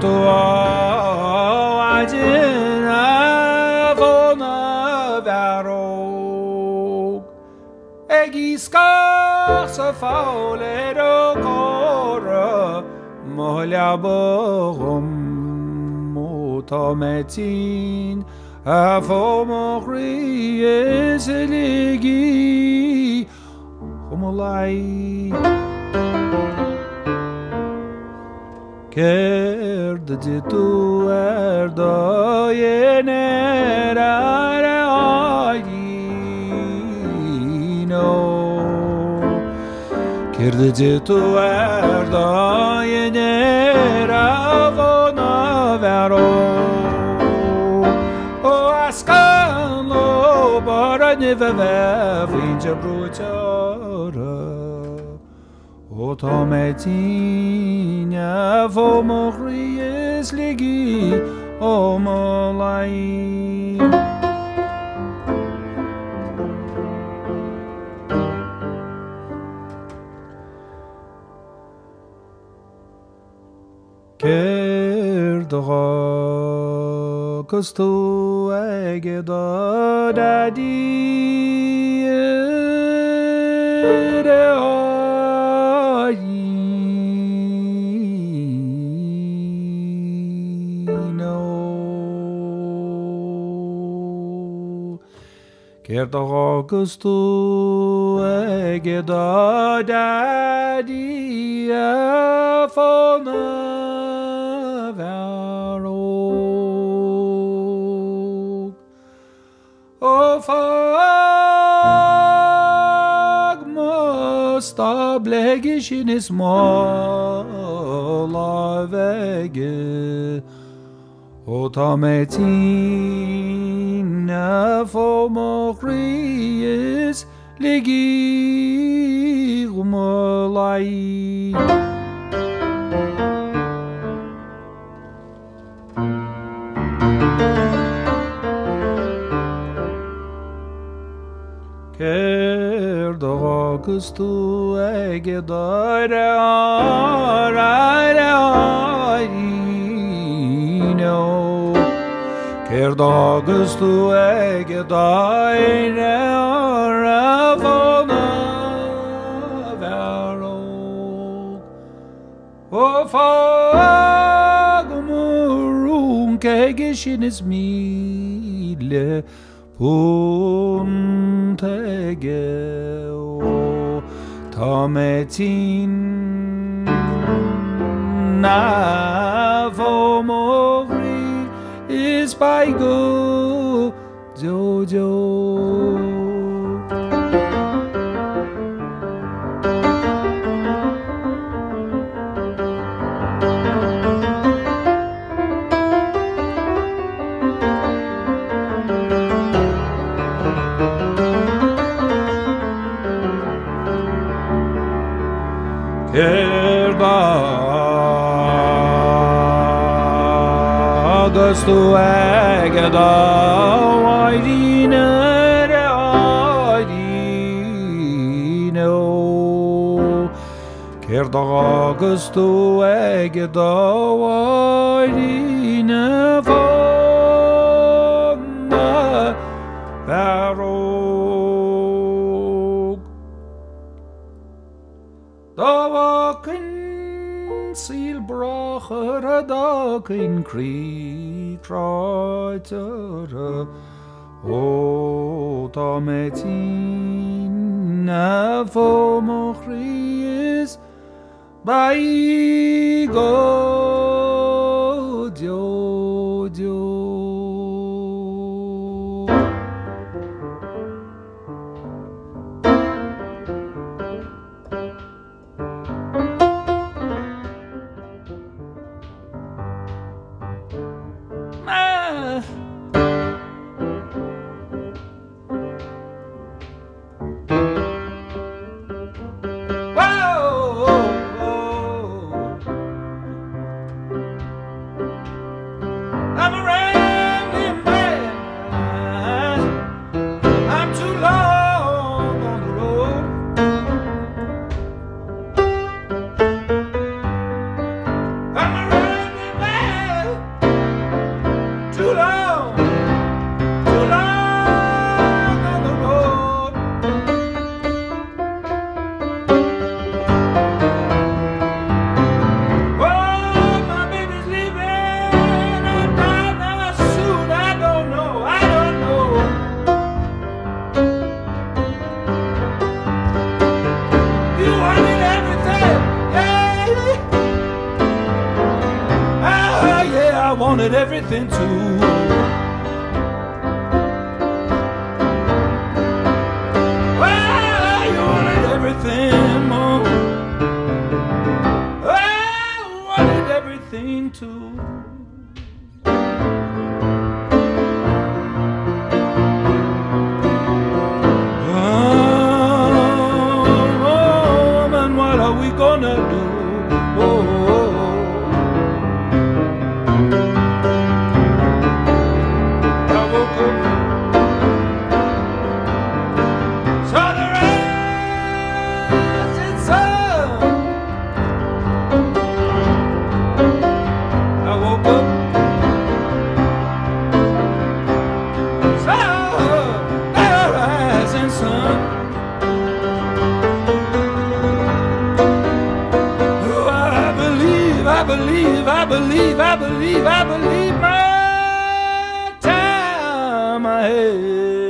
to ajina vona varog egiska sa faulero kora mohlabom mutametin afomogri eseligi Ó Maonlaí Kerdi tu erdayener arayino Kerdi tu erdayener avona vero O askanlo baraneve vinja bruchara O tametinha vou morrer ligi Ó Maonlaí Kerdaga kustu egeda dadi Kerdaga kustu egeda dadi afona varog O fag mustablegishin ismala vege O tametin afomogris ligi Ó Maonlaí Kerdaga kustu egedare arayino Kerdaga kustu egedare aravona verog O fagmurun kegishin ismile Puntegeo tametin navomogri is by go Jojo Kerdagas tu egeda aydinere aydino Kerdagas tu egeda aydine vona verog Davakin sil brachara dakin kri traitara O tametin afomogris by God Jojo wanted everything too. Well, you wanted everything more. I wanted everything too. Gonna do? I woke up, saw the rising sun. I woke up, saw the rising sun. I believe my time ahead.